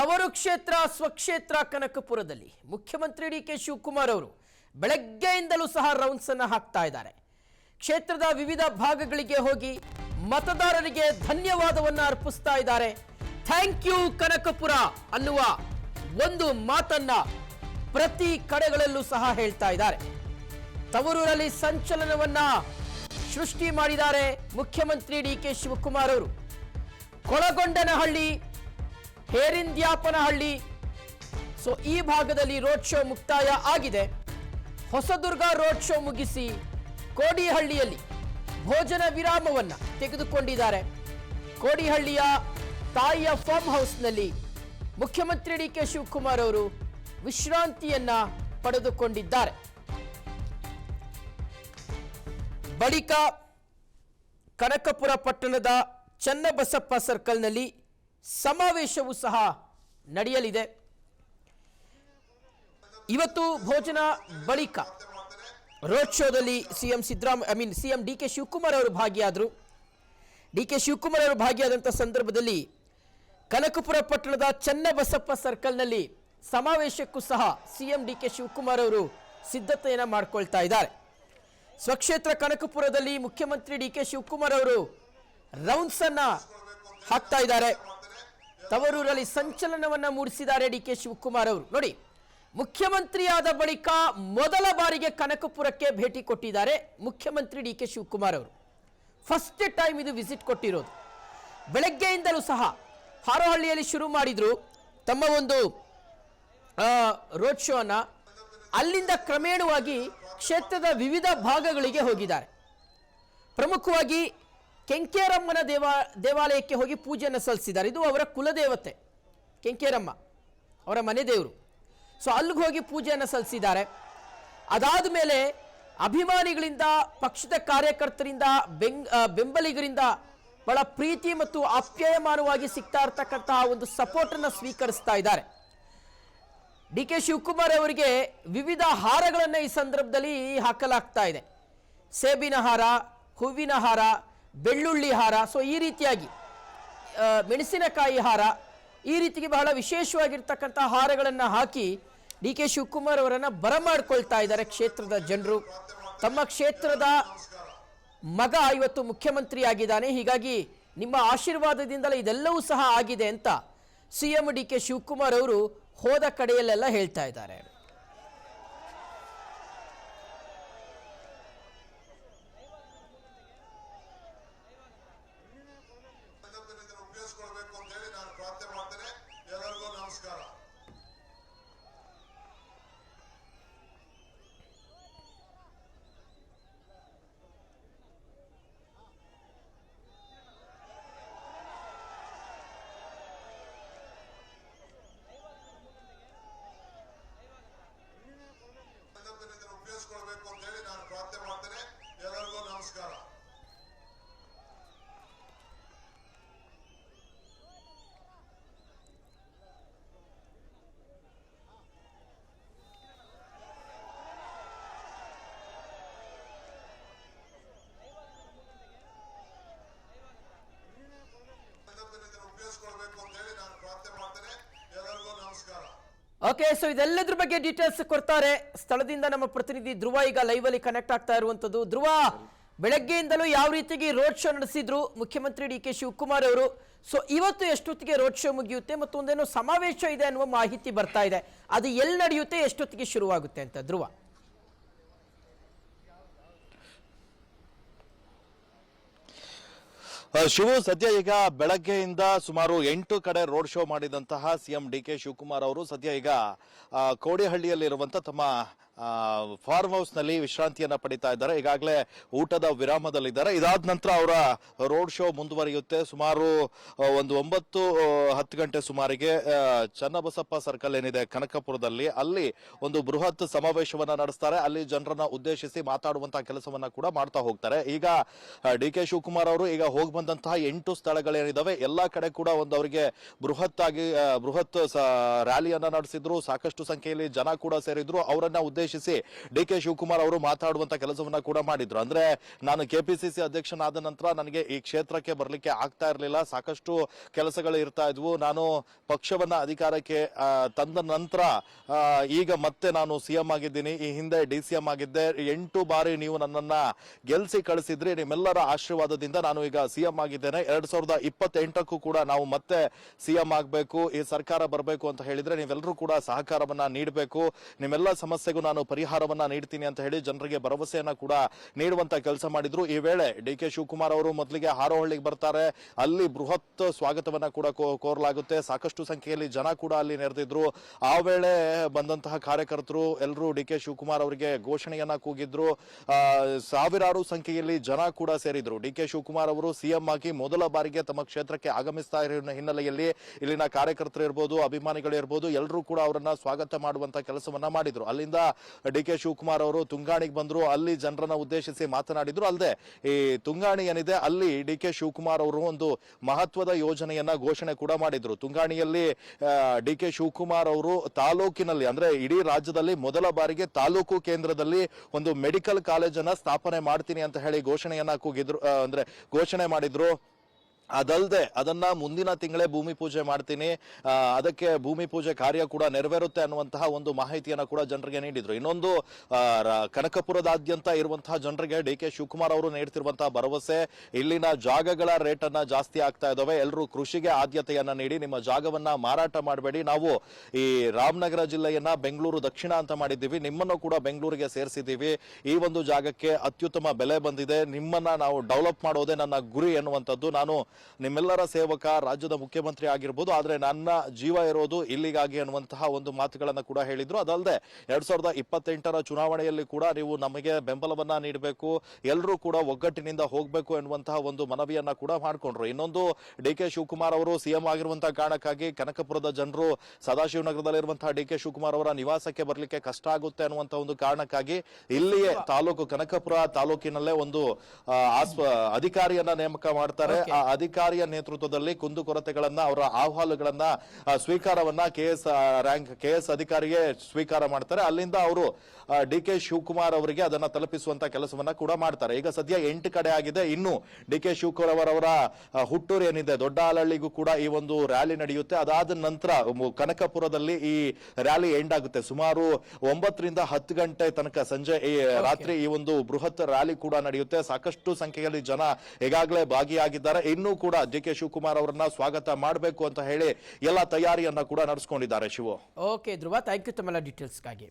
ತವರು ಕ್ಷೇತ್ರ ಸ್ವಕ್ಷೇತ್ರ ಕನಕಪುರದಲ್ಲಿ ಮುಖ್ಯಮಂತ್ರಿ ಡಿಕೆ ಶಿವಕುಮಾರ್ ಅವರು ಬೆಳಗ್ಗೆಯಿಂದಲೂ ಸಹ ರೌಂಡ್ಸ್ ಅನ್ನು ಹಾಕ್ತಾ ಇದ್ದಾರೆ. ಕ್ಷೇತ್ರದ ವಿವಿಧ ಭಾಗಗಳಿಗೆ ಹೋಗಿ ಮತದಾರರಿಗೆ ಧನ್ಯವಾದವನ್ನ ಅರ್ಪಿಸ್ತಾ ಇದ್ದಾರೆ. ಥ್ಯಾಂಕ್ ಯು ಕನಕಪುರ ಅನ್ನುವ ಒಂದು ಮಾತನ್ನ ಪ್ರತಿ ಕಡೆಗಳಲ್ಲೂ ಸಹ ಹೇಳ್ತಾ ಇದ್ದಾರೆ. ತವರೂರಲ್ಲಿ ಸಂಚಲನವನ್ನ ಸೃಷ್ಟಿ ಮಾಡಿದ್ದಾರೆ ಮುಖ್ಯಮಂತ್ರಿ ಡಿಕೆ ಶಿವಕುಮಾರ್ ಅವರು. ಕೊಳಗೊಂಡನಹಳ್ಳಿ, ಹೇರಿಂದ್ಯಾಪನಹಳ್ಳಿ, ಸೊ ಈ ಭಾಗದಲ್ಲಿ ರೋಡ್ ಶೋ ಮುಕ್ತಾಯ ಆಗಿದೆ. ಹೊಸದುರ್ಗ ರೋಡ್ ಶೋ ಮುಗಿಸಿ ಕೋಡಿಹಳ್ಳಿಯಲ್ಲಿ ಭೋಜನ ವಿರಾಮವನ್ನ ತೆಗೆದುಕೊಂಡಿದ್ದಾರೆ. ಕೋಡಿಹಳ್ಳಿಯ ತಾಯಿಯ ಫಾರ್ಮ್ ಹೌಸ್ನಲ್ಲಿ ಮುಖ್ಯಮಂತ್ರಿ ಡಿಕೆ ಶಿವಕುಮಾರ್ ಅವರು ವಿಶ್ರಾಂತಿಯನ್ನ ಪಡೆದುಕೊಂಡಿದ್ದಾರೆ. ಬಳಿಕ ಕನಕಪುರ ಪಟ್ಟಣದ ಚನ್ನಬಸಪ್ಪ ಸರ್ಕಲ್ನಲ್ಲಿ ಸಮಾವೇಶವೂ ಸಹ ನಡೆಯಲಿದೆ. ಇವತ್ತು ಭೋಜನ ಬಳಿಕ ರೋಡ್ ಶೋದಲ್ಲಿ ಸಿಎಂ ಡಿಕೆ ಶಿವಕುಮಾರ್ ಅವರು ಭಾಗಿಯಾದರು. ಡಿಕೆ ಶಿವಕುಮಾರ್ ಅವರು ಭಾಗಿಯಾದಂಥ ಸಂದರ್ಭದಲ್ಲಿ ಕನಕಪುರ ಪಟ್ಟಣದ ಚನ್ನಬಸಪ್ಪ ಸರ್ಕಲ್ನಲ್ಲಿ ಸಮಾವೇಶಕ್ಕೂ ಸಹ ಸಿಎಂ ಡಿಕೆ ಶಿವಕುಮಾರ್ ಅವರು ಸಿದ್ಧತೆಯನ್ನು ಮಾಡಿಕೊಳ್ತಾ ಇದ್ದಾರೆ. ಸ್ವಕ್ಷೇತ್ರ ಕನಕಪುರದಲ್ಲಿ ಮುಖ್ಯಮಂತ್ರಿ ಡಿಕೆ ಶಿವಕುಮಾರ್ ಅವರು ರೌಂಡ್ಸ್ ಅನ್ನ ಹಾಕ್ತಾ ಇದ್ದಾರೆ. ತವರೂರಲ್ಲಿ ಸಂಚಲನವನ್ನ ಮೂಡಿಸಿದ್ದಾರೆ ಡಿಕೆ ಶಿವಕುಮಾರ್ ಅವರು. ನೋಡಿ, ಮುಖ್ಯಮಂತ್ರಿ ಆದ ಬಳಿಕ ಮೊದಲ ಬಾರಿಗೆ ಕನಕಪುರಕ್ಕೆ ಭೇಟಿ ಕೊಟ್ಟಿದ್ದಾರೆ ಮುಖ್ಯಮಂತ್ರಿ ಡಿಕೆ ಶಿವಕುಮಾರ್ ಅವರು. ಫಸ್ಟ್ ಟೈಮ್ ಇದು ವಿಸಿಟ್ ಕೊಟ್ಟಿರೋದು. ಬೆಳಗ್ಗೆಯಿಂದಲೂ ಸಹ ಹಾರೋಹಳ್ಳಿಯಲ್ಲಿ ಶುರು ಮಾಡಿದ್ರು ತಮ್ಮ ಒಂದು ರೋಡ್ ಶೋ ಅನ್ನ. ಅಲ್ಲಿಂದ ಕ್ರಮೇಣವಾಗಿ ಕ್ಷೇತ್ರದ ವಿವಿಧ ಭಾಗಗಳಿಗೆ ಹೋಗಿದ್ದಾರೆ. ಪ್ರಮುಖವಾಗಿ ಕೆಂಕೇರಮ್ಮನ ದೇವಾಲಯಕ್ಕೆ ಹೋಗಿ ಪೂಜೆಯನ್ನು ಸಲ್ಲಿಸಿದ್ದಾರೆ. ಇದು ಅವರ ಕುಲದೇವತೆ ಕೆಂಕೇರಮ್ಮ, ಅವರ ಮನೆ ದೇವರು. ಸೊ ಅಲ್ಲಿಗೆ ಹೋಗಿ ಪೂಜೆಯನ್ನು ಸಲ್ಲಿಸಿದ್ದಾರೆ. ಅದಾದ ಮೇಲೆ ಅಭಿಮಾನಿಗಳಿಂದ, ಪಕ್ಷದ ಕಾರ್ಯಕರ್ತರಿಂದ, ಬೆಂಬಲಿಗರಿಂದ ಬಹಳ ಪ್ರೀತಿ ಮತ್ತು ಆಪ್ಯಾಯಮಾನವಾಗಿ ಸಿಗ್ತಾ ಇರ್ತಕ್ಕಂತಹ ಒಂದು ಸಪೋರ್ಟನ್ನು ಸ್ವೀಕರಿಸ್ತಾ ಇದ್ದಾರೆ. ಡಿ ಕೆ ಶಿವಕುಮಾರ್ ಅವರಿಗೆ ವಿವಿಧ ಹಾರಗಳನ್ನು ಈ ಸಂದರ್ಭದಲ್ಲಿ ಹಾಕಲಾಗ್ತಾ ಇದೆ. ಸೇಬಿನ ಹಾರ, ಹೂವಿನ ಹಾರ, ಬೆಳ್ಳುಳ್ಳಿ ಹಾರ, ಸೊ ಈ ರೀತಿಯಾಗಿ ಮೆಣಸಿನಕಾಯಿ ಹಾರ, ಈ ರೀತಿಗೆ ಬಹಳ ವಿಶೇಷವಾಗಿರ್ತಕ್ಕಂಥ ಹಾರಗಳನ್ನು ಹಾಕಿ ಡಿ ಕೆ ಶಿವಕುಮಾರ್ ಅವರನ್ನು ಬರಮಾಡ್ಕೊಳ್ತಾ ಇದ್ದಾರೆ ಕ್ಷೇತ್ರದ ಜನರು. ತಮ್ಮ ಕ್ಷೇತ್ರದ ಮಗ ಇವತ್ತು ಮುಖ್ಯಮಂತ್ರಿ ಆಗಿದ್ದಾನೆ, ಹೀಗಾಗಿ ನಿಮ್ಮ ಆಶೀರ್ವಾದದಿಂದಲೇ ಇದೆಲ್ಲವೂ ಸಹ ಆಗಿದೆ ಅಂತ ಸಿಎಂ ಡಿ ಕೆ ಶಿವಕುಮಾರ್ ಅವರು ಹೋದ ಕಡೆಯಲ್ಲೆಲ್ಲ ಹೇಳ್ತಾ ಇದ್ದಾರೆ. ಓಕೆ, ಸೊ ಇದೆಲ್ಲದ್ರ ಬಗ್ಗೆ ಡೀಟೇಲ್ಸ್ ಕೊಡ್ತಾರೆ ಸ್ಥಳದಿಂದ ನಮ್ಮ ಪ್ರತಿನಿಧಿ ಧ್ರುವ. ಈಗ ಲೈವ್ ಅಲ್ಲಿ ಕನೆಕ್ಟ್ ಆಗ್ತಾ ಇರುವಂತದ್ದು. ಧ್ರುವ, ಬೆಳಗ್ಗೆಯಿಂದಲೂ ಯಾವ ರೀತಿಗೆ ರೋಡ್ ಶೋ ನಡೆಸಿದ್ರು ಮುಖ್ಯಮಂತ್ರಿ ಡಿ ಕೆ ಶಿವಕುಮಾರ್ ಅವರು? ಸೊ ಇವತ್ತು ಎಷ್ಟೊತ್ತಿಗೆ ರೋಡ್ ಶೋ ಮುಗಿಯುತ್ತೆ ಮತ್ತು ಒಂದೇನೋ ಸಮಾವೇಶ ಇದೆ ಅನ್ನುವ ಮಾಹಿತಿ ಬರ್ತಾ ಇದೆ, ಅದು ಎಲ್ಲಿ ನಡೆಯುತ್ತೆ, ಎಷ್ಟೊತ್ತಿಗೆ ಶುರುವಾಗುತ್ತೆ ಅಂತ ಧ್ರುವ? ಶಿವು, ಸದ್ಯ ಈಗ ಬೆಳಗ್ಗೆಯಿಂದ ಸುಮಾರು 8 ಕಡೆ ರೋಡ್ ಶೋ ಮಾಡಿದಂತಹ ಸಿಎಂ ಡಿ ಕೆ ಶಿವಕುಮಾರ್ ಅವರು ಸದ್ಯ ಈಗ ಕೋಡಿಹಳ್ಳಿಯಲ್ಲಿರುವಂತಹ ತಮ್ಮ ಫಾರ್ಮ್ ಹೌಸ್ ನಲ್ಲಿ ವಿಶ್ರಾಂತಿಯನ್ನ ಪಡಿತಾ ಇದ್ದಾರೆ. ಈಗಾಗಲೇ ಊಟದ ವಿರಾಮದಲ್ಲಿದ್ದಾರೆ. ಇದಾದ ನಂತರ ಅವರ ರೋಡ್ ಶೋ ಮುಂದುವರಿಯುತ್ತೆ. ಸುಮಾರು ಒಂದು 9-10 ಗಂಟೆ ಸುಮಾರಿಗೆ ಚನ್ನಬಸಪ್ಪ ಸರ್ಕಲ್ ಏನಿದೆ ಕನಕಪುರದಲ್ಲಿ, ಅಲ್ಲಿ ಒಂದು ಬೃಹತ್ ಸಮಾವೇಶವನ್ನ ನಡೆಸ್ತಾರೆ. ಅಲ್ಲಿ ಜನರನ್ನ ಉದ್ದೇಶಿಸಿ ಮಾತಾಡುವಂತಹ ಕೆಲಸವನ್ನ ಕೂಡ ಮಾಡ್ತಾ ಹೋಗ್ತಾರೆ. ಈಗ ಡಿ ಕೆ ಶಿವಕುಮಾರ್ ಅವರು ಈಗ ಹೋಗಿ ಬಂದಂತಹ 8 ಸ್ಥಳಗಳೇನಿದಾವೆ ಎಲ್ಲಾ ಕಡೆ ಕೂಡ ಒಂದು ಅವರಿಗೆ ಬೃಹತ್ ರ್ಯಾಲಿಯನ್ನ ನಡೆಸಿದ್ರು. ಸಾಕಷ್ಟು ಸಂಖ್ಯೆಯಲ್ಲಿ ಜನ ಕೂಡ ಸೇರಿದ್ರು. ಅವರನ್ನ ಉದ್ದೇಶಿಸಿ ಡಿ ಕೆ ಶಿವಕುಮಾರ್ ಅವರು ಮಾತಾಡುವಂತ ಕೆಲಸವನ್ನ ಕೂಡ ಮಾಡಿದ್ರು. ಅಂದ್ರೆ ನಾನು ಕೆಪಿಸಿಸಿ ಅಧ್ಯಕ್ಷನಾದ ನಂತರ ನನಗೆ ಈ ಕ್ಷೇತ್ರಕ್ಕೆ ಬರ್ಲಿಕ್ಕೆ ಆಗ್ತಾ ಇರಲಿಲ್ಲ, ಸಾಕಷ್ಟು ಕೆಲಸಗಳು ಇರ್ತಾ ಇದ್ವು. ನಾನು ಪಕ್ಷವನ್ನ ಅಧಿಕಾರಕ್ಕೆ ತಂದ ನಂತರ ಈಗ ಮತ್ತೆ ನಾನು ಸಿಎಂ ಆಗಿದ್ದೀನಿ. ಈ ಹಿಂದೆ DCM ಆಗಿದ್ದೆ. 8 ಬಾರಿ ನೀವು ನನ್ನನ್ನ ಗೆಲ್ಸಿ ಕಳಿಸಿದ್ರಿ. ನಿಮ್ಮೆಲ್ಲರ ಆಶೀರ್ವಾದದಿಂದ ನಾನು ಈಗ ಸಿಎಂ ಆಗಿದ್ದೇನೆ. 2028ಕ್ಕೂ ಕೂಡ ನಾವು ಮತ್ತೆ ಸಿಎಂ ಆಗಬೇಕು, ಈ ಸರ್ಕಾರ ಬರಬೇಕು ಅಂತ ಹೇಳಿದ್ರೆ ನೀವೆಲ್ಲರೂ ಕೂಡ ಸಹಕಾರವನ್ನ ನೀಡಬೇಕು. ನಿಮ್ಮೆಲ್ಲ ಸಮಸ್ಯೆಗೂ ನಾನು ಪರಿಹಾರವನ್ನ ನೀಡ್ತೀನಿ ಅಂತ ಹೇಳಿ ಜನರಿಗೆ ಭರವಸೆಯನ್ನ ಕೂಡ ನೀಡುವಂತ ಕೆಲಸ ಮಾಡಿದ್ರು. ಈ ವೇಳೆ ಡಿ ಕೆ ಶಿವಕುಮಾರ್ ಅವರು ಮೊದಲಿಗೆ ಹಾರೋಹಳ್ಳಿಗೆ ಬರ್ತಾರೆ. ಅಲ್ಲಿ ಬೃಹತ್ ಸ್ವಾಗತವನ್ನ ಕೂಡ ಕೋರಲಾಗುತ್ತೆ. ಸಾಕಷ್ಟು ಸಂಖ್ಯೆಯಲ್ಲಿ ಜನ ಕೂಡ ಅಲ್ಲಿ ನೆರೆದಿದ್ರು. ಆ ವೇಳೆ ಬಂದಂತಹ ಕಾರ್ಯಕರ್ತರು ಎಲ್ಲರೂ ಡಿ ಕೆ ಶಿವಕುಮಾರ್ ಅವರಿಗೆ ಘೋಷಣೆಯನ್ನ ಕೂಗಿದ್ರು. ಸಾವಿರಾರು ಸಂಖ್ಯೆಯಲ್ಲಿ ಜನ ಕೂಡ ಸೇರಿದ್ರು. ಡಿ ಕೆ ಶಿವಕುಮಾರ್ ಅವರು ಸಿಎಂ ಆಗಿ ಮೊದಲ ಬಾರಿಗೆ ತಮ್ಮ ಕ್ಷೇತ್ರಕ್ಕೆ ಆಗಮಿಸ್ತಾ ಇರೋ ಹಿನ್ನೆಲೆಯಲ್ಲಿ ಇಲ್ಲಿನ ಕಾರ್ಯಕರ್ತರು ಇರ್ಬೋದು, ಅಭಿಮಾನಿಗಳು ಇರ್ಬೋದು, ಎಲ್ಲರೂ ಕೂಡ ಅವರನ್ನ ಸ್ವಾಗತ ಮಾಡುವಂತ ಕೆಲಸವನ್ನ ಮಾಡಿದ್ರು. ಅಲ್ಲಿಂದ ಡಿ ಕೆ ಶಿವಕುಮಾರ್ ಅವರು ತುಂಗಾಣಿಗೆ ಬಂದ್ರು. ಅಲ್ಲಿ ಜನರನ್ನ ಉದ್ದೇಶಿಸಿ ಮಾತನಾಡಿದ್ರು. ಅಲ್ಲದೆ ಈ ತುಂಗಾಣಿ ಏನಿದೆ ಅಲ್ಲಿ ಡಿ ಕೆ ಶಿವಕುಮಾರ್ ಅವರು ಒಂದು ಮಹತ್ವದ ಯೋಜನೆಯನ್ನ ಘೋಷಣೆ ಕೂಡ ಮಾಡಿದ್ರು. ತುಂಗಾಣಿಯಲ್ಲಿ ಡಿ ಕೆ ಶಿವಕುಮಾರ್ ಅವರು ತಾಲೂಕಿನಲ್ಲಿ ಅಂದ್ರೆ ಇಡೀ ರಾಜ್ಯದಲ್ಲಿ ಮೊದಲ ಬಾರಿಗೆ ತಾಲೂಕು ಕೇಂದ್ರದಲ್ಲಿ ಒಂದು ಮೆಡಿಕಲ್ ಕಾಲೇಜನ್ನ ಸ್ಥಾಪನೆ ಮಾಡ್ತೀನಿ ಅಂತ ಹೇಳಿ ಘೋಷಣೆಯನ್ನ ಕೂಗಿದ್ರು, ಅಂದ್ರೆ ಘೋಷಣೆ ಮಾಡಿದ್ರು. ಅದಲ್ಲದೆ ಅದನ್ನ ಮುಂದಿನ ತಿಂಗಳೇ ಭೂಮಿ ಪೂಜೆ ಮಾಡ್ತೀನಿ, ಅದಕ್ಕೆ ಭೂಮಿ ಪೂಜೆ ಕಾರ್ಯ ಕೂಡ ನೆರವೇರುತ್ತೆ ಅನ್ನುವಂತಹ ಒಂದು ಮಾಹಿತಿಯನ್ನ ಕೂಡ ಜನರಿಗೆ ನೀಡಿದ್ರು. ಇನ್ನೊಂದು ಕನಕಪುರದಾದ್ಯಂತ ಇರುವಂತಹ ಜನರಿಗೆ ಡಿ ಕೆ ಶಿವಕುಮಾರ್ ಅವರು ನೀಡ್ತಿರುವಂತಹ ಭರವಸೆ, ಇಲ್ಲಿನ ಜಾಗಗಳ ರೇಟ್ ಅನ್ನ ಜಾಸ್ತಿ ಆಗ್ತಾ ಇದಾವೆ, ಎಲ್ಲರೂ ಕೃಷಿಗೆ ಆದ್ಯತೆಯನ್ನ ನೀಡಿ ನಿಮ್ಮ ಜಾಗವನ್ನ ಮಾರಾಟ ಮಾಡಬೇಡಿ, ನಾವು ಈ ರಾಮನಗರ ಜಿಲ್ಲೆಯನ್ನ ಬೆಂಗಳೂರು ದಕ್ಷಿಣ ಅಂತ ಮಾಡಿದ್ದೀವಿ, ನಿಮ್ಮನ್ನು ಕೂಡ ಬೆಂಗಳೂರಿಗೆ ಸೇರಿಸಿದ್ದೀವಿ, ಈ ಒಂದು ಜಾಗಕ್ಕೆ ಅತ್ಯುತ್ತಮ ಬೆಲೆ ಬಂದಿದೆ, ನಿಮ್ಮನ್ನ ನಾವು ಡೆವಲಪ್ ಮಾಡೋದೇ ನನ್ನ ಗುರಿ ಎನ್ನುವಂಥದ್ದು. ನಾನು ನಿಮ್ಮೆಲ್ಲರ ಸೇವಕ, ರಾಜ್ಯದ ಮುಖ್ಯಮಂತ್ರಿ ಆಗಿರ್ಬೋದು, ಆದ್ರೆ ನನ್ನ ಜೀವ ಇರೋದು ಇಲ್ಲಿಗಾಗಿ ಅನ್ನುವಂತಹ ಒಂದು ಮಾತುಗಳನ್ನ ಕೂಡ ಹೇಳಿದ್ರು. ಅದಲ್ಲದೆ 2028ರ ಚುನಾವಣೆಯಲ್ಲಿ ಕೂಡ ನೀವು ನಮಗೆ ಬೆಂಬಲವನ್ನ ನೀಡಬೇಕು, ಎಲ್ಲರೂ ಕೂಡ ಒಗ್ಗಟ್ಟಿನಿಂದ ಹೋಗ್ಬೇಕು ಎನ್ನುವಂತಹ ಒಂದು ಮನವಿಯನ್ನ ಕೂಡ ಮಾಡ್ಕೊಂಡ್ರು. ಇನ್ನೊಂದು ಡಿ ಕೆ ಶಿವಕುಮಾರ್ ಅವರು ಸಿಎಂ ಆಗಿರುವಂತಹ ಕಾರಣಕ್ಕಾಗಿ ಕನಕಪುರದ ಜನರು ಸದಾಶಿವನಗರದಲ್ಲಿರುವಂತಹ ಡಿ ಕೆ ಶಿವಕುಮಾರ್ ಅವರ ನಿವಾಸಕ್ಕೆ ಬರ್ಲಿಕ್ಕೆ ಕಷ್ಟ ಆಗುತ್ತೆ ಅನ್ನುವಂತಹ ಒಂದು ಕಾರಣಕ್ಕಾಗಿ ಇಲ್ಲಿಯೇ ತಾಲೂಕು ಕನಕಪುರ ತಾಲೂಕಿನಲ್ಲೇ ಒಂದು ಅಧಿಕಾರಿಯನ್ನ ನೇಮಕ ಮಾಡ್ತಾರೆ. ಆ ಅಧಿಕಾರಿಯ ನೇತೃತ್ವದಲ್ಲಿ ಕುಂದುಕೊರತೆಗಳನ್ನ, ಅವರ ಅಹವಾಲುಗಳನ್ನ ಸ್ವೀಕಾರವನ್ನ ಕೆಎಸ್ ಅಧಿಕಾರಿಗೆ ಸ್ವೀಕಾರ ಮಾಡ್ತಾರೆ. ಅಲ್ಲಿಂದ ಅವರು ಡಿ ಕೆ ಶಿವಕುಮಾರ್ ಅವರಿಗೆ ಅದನ್ನ ತಲುಪಿಸುವಂತ ಕೆಲಸವನ್ನ ಕೂಡ ಮಾಡ್ತಾರೆ. ಈಗ ಸದ್ಯ 8 ಕಡೆ ಆಗಿದೆ. ಇನ್ನು ಡಿ ಕೆ ಶಿವಕುಮಾರ್ ಅವರ ಹುಟ್ಟೂರು ಏನಿದೆ ದೊಡ್ಡ ಆಲಹಳ್ಳಿಗೂ ಕೂಡ ಈ ಒಂದು ರ್ಯಾಲಿ ನಡೆಯುತ್ತೆ. ಅದಾದ ನಂತರ ಕನಕಪುರದಲ್ಲಿ ಈ ರ್ಯಾಲಿ ಎಂಡ್ ಆಗುತ್ತೆ. ಸುಮಾರು 9 ರಿಂದ 10 ಗಂಟೆ ತನಕ ಸಂಜೆ ರಾತ್ರಿ ಈ ಒಂದು ಬೃಹತ್ ರ್ಯಾಲಿ ಕೂಡ ನಡೆಯುತ್ತೆ. ಸಾಕಷ್ಟು ಸಂಖ್ಯೆಯಲ್ಲಿ ಜನ ಈಗಾಗಲೇ ಭಾಗಿಯಾಗಿದ್ದಾರೆ. ಇನ್ನೂ ಕೂಡ ಡಿ ಕೆ ಶಿವಕುಮಾರ್ ಅವರನ್ನ ಸ್ವಾಗತ ಮಾಡಬೇಕು ಅಂತ ಹೇಳಿ ಎಲ್ಲ ತಯಾರಿಯನ್ನ ಕೂಡ ನಡೆಸ್ಕೊಂಡಿದ್ದಾರೆ. Shivu. Okay Dhruva, thank you ತಮ್ಮೆಲ್ಲ ಡೀಟೇಲ್ಸ್ಗಾಗಿ.